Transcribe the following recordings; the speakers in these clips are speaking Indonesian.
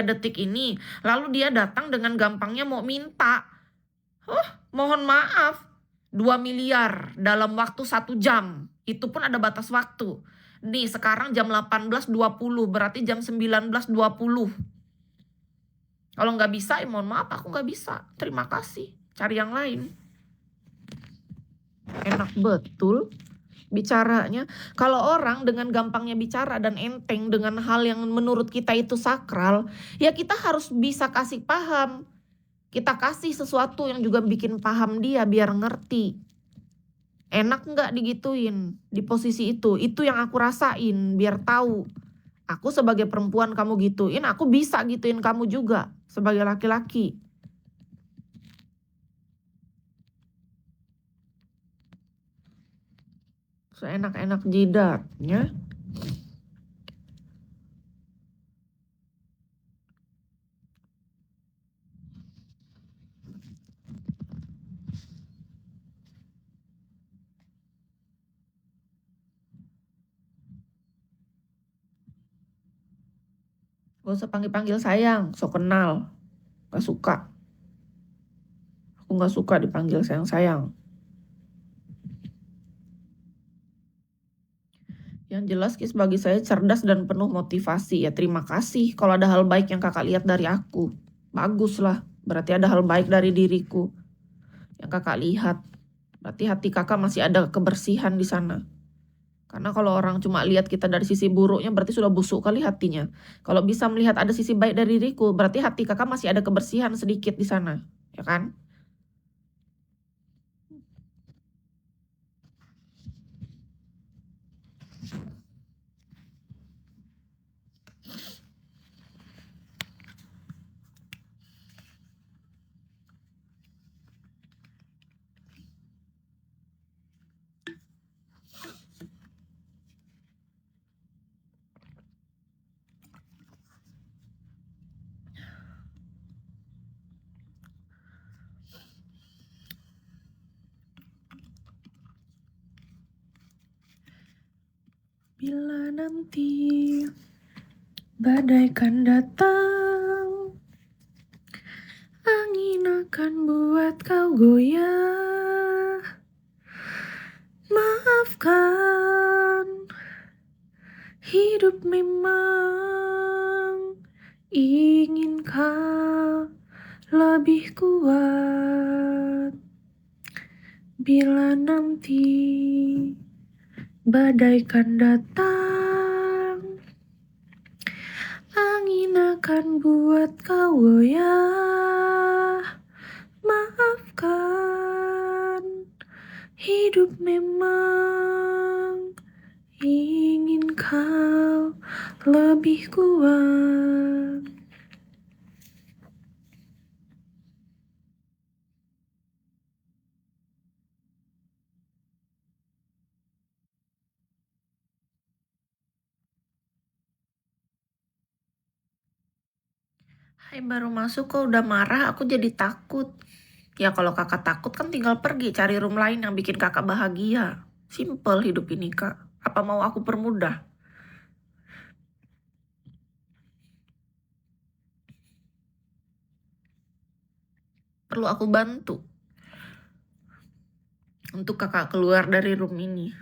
detik ini, lalu dia datang dengan gampangnya mau minta. Mohon maaf, 2 miliar dalam waktu 1 jam. Itu pun ada batas waktu. Nih sekarang jam 18.20, berarti jam 19.20. Kalau nggak bisa, mohon maaf, aku nggak bisa. Terima kasih, cari yang lain. Enak betul bicaranya. Kalau orang dengan gampangnya bicara dan enteng dengan hal yang menurut kita itu sakral, ya kita harus bisa kasih paham. Kita kasih sesuatu yang juga bikin paham dia biar ngerti. Enak nggak digituin di posisi itu? Itu yang aku rasain biar tahu. Aku sebagai perempuan kamu gituin, aku bisa gituin kamu juga sebagai laki-laki. Seenak-enak jidatnya. Gak usah panggil-panggil sayang, so kenal. Gak suka. Aku gak suka dipanggil sayang-sayang. Yang jelas Kis bagi saya cerdas dan penuh motivasi. Ya terima kasih kalau ada hal baik yang kakak lihat dari aku. Bagus lah, berarti ada hal baik dari diriku yang kakak lihat. Berarti hati kakak masih ada kebersihan di sana. Karena kalau orang cuma lihat kita dari sisi buruknya, berarti sudah busuk kali hatinya. Kalau bisa melihat ada sisi baik dari diriku, berarti hati kakak masih ada kebersihan sedikit di sana. Ya kan? Bila nanti badai kan datang, angin akan buat kau goyah. Maafkan, hidup memang ingin kau lebih kuat. Bila nanti badai kan datang, angin akan buat kau goyah. Maafkan, hidup memang ingin kau lebih kuat. Hai, baru masuk kok udah marah, aku jadi takut. Ya kalau kakak takut kan tinggal pergi cari room lain yang bikin kakak bahagia. Simple hidup ini kak. Apa mau aku permudah? Perlu aku bantu untuk kakak keluar dari room ini?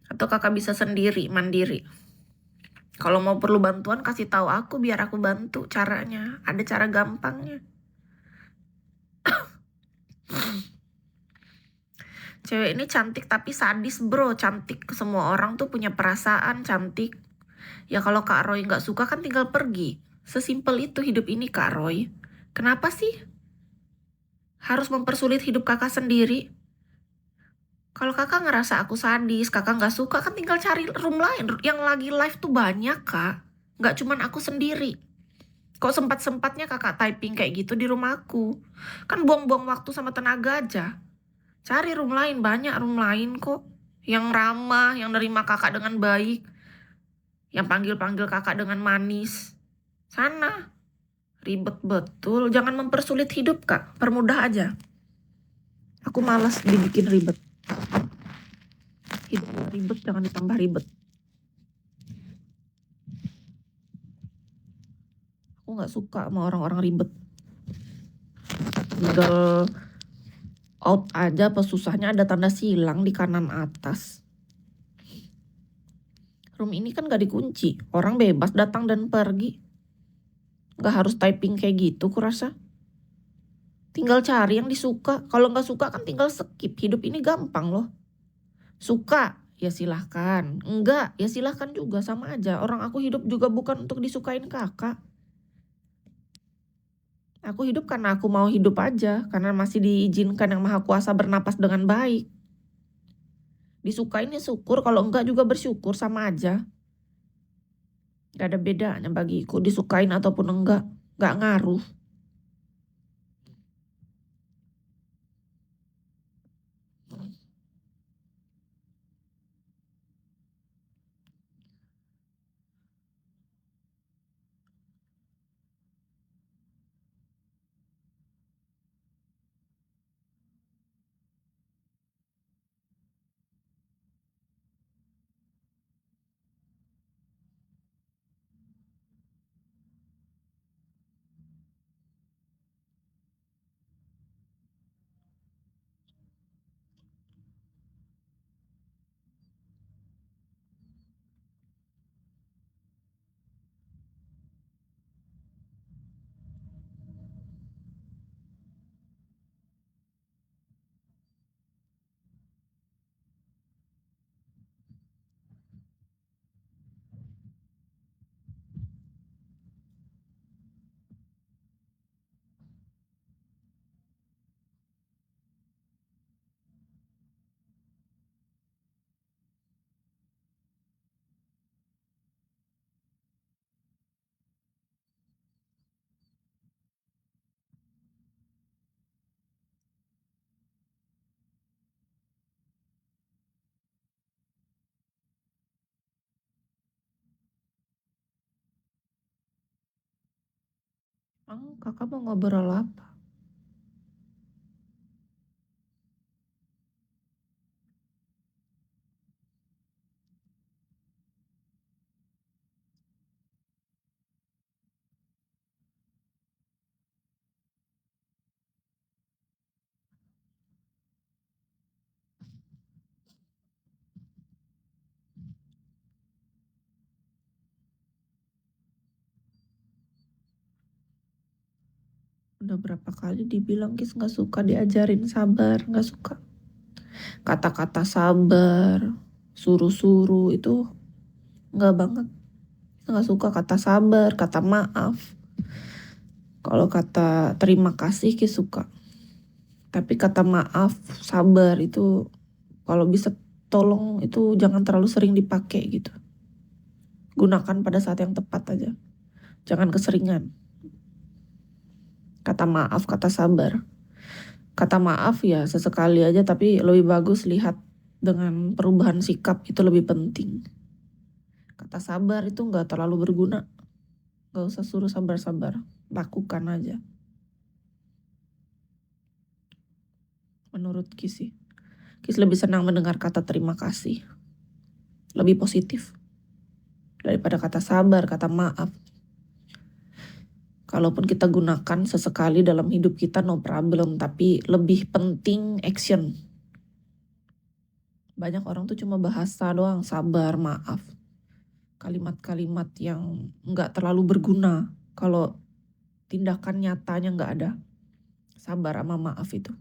Atau kakak bisa sendiri, mandiri? Kalau mau perlu bantuan kasih tahu aku biar aku bantu caranya. Ada cara gampangnya. Cewek ini cantik tapi sadis bro. Cantik, semua orang tuh punya perasaan cantik. Ya kalau Kak Roy nggak suka kan tinggal pergi. Sesimpel itu hidup ini Kak Roy. Kenapa sih harus mempersulit hidup kakak sendiri? Kalau kakak ngerasa aku sadis, kakak nggak suka kan tinggal cari room lain. Yang lagi live tuh banyak kak. Nggak cuman aku sendiri. Kok sempat-sempatnya kakak typing kayak gitu di rumahku? Kan buang-buang waktu sama tenaga aja. Cari room lain, banyak room lain kok. Yang ramah, yang nerima kakak dengan baik. Yang panggil-panggil kakak dengan manis. Sana. Ribet betul. Jangan mempersulit hidup kak. Permudah aja. Aku malas dibikin ribet. Hidup ribet, jangan ditambah ribet. Aku Aku nggak suka sama orang-orang ribet. Tinggal out aja apa susahnya ada tanda silang di kanan atas. Room ini kan gak dikunci. Orang bebas datang dan pergi. Gak harus typing kayak gitu kurasa. Tinggal cari yang disuka. Kalau nggak suka kan tinggal skip. Hidup ini gampang loh. Suka, ya silahkan. Enggak, ya silahkan juga. Sama aja. Orang aku hidup juga bukan untuk disukain kakak. Aku hidup karena aku mau hidup aja. Karena masih diizinkan yang maha kuasa bernapas dengan baik. Disukain ya syukur. Kalau enggak juga bersyukur, sama aja. Gak ada bedanya bagiku. Disukain ataupun enggak. Gak ngaruh. Kakak mau ngobrol apa? Udah berapa kali dibilang Kis gak suka diajarin sabar, gak suka. Kata-kata sabar, suruh-suruh itu gak banget. Gak suka kata sabar, kata maaf. Kalau kata terima kasih Kis suka. Tapi kata maaf, sabar itu kalau bisa tolong itu jangan terlalu sering dipakai gitu. Gunakan pada saat yang tepat aja. Jangan keseringan. Kata maaf, kata sabar. Kata maaf ya sesekali aja, tapi lebih bagus lihat dengan perubahan sikap, itu lebih penting. Kata sabar itu gak terlalu berguna. Gak usah suruh sabar-sabar. Lakukan aja. Menurut Kis sih. Kis lebih senang mendengar kata terima kasih. Lebih positif. Daripada kata sabar, kata maaf. Kalaupun kita gunakan sesekali dalam hidup kita no problem. Tapi lebih penting action. Banyak orang tuh cuma bahasa doang. Sabar, maaf. Kalimat-kalimat yang gak terlalu berguna. Kalau tindakan nyatanya gak ada. Sabar sama maaf itu.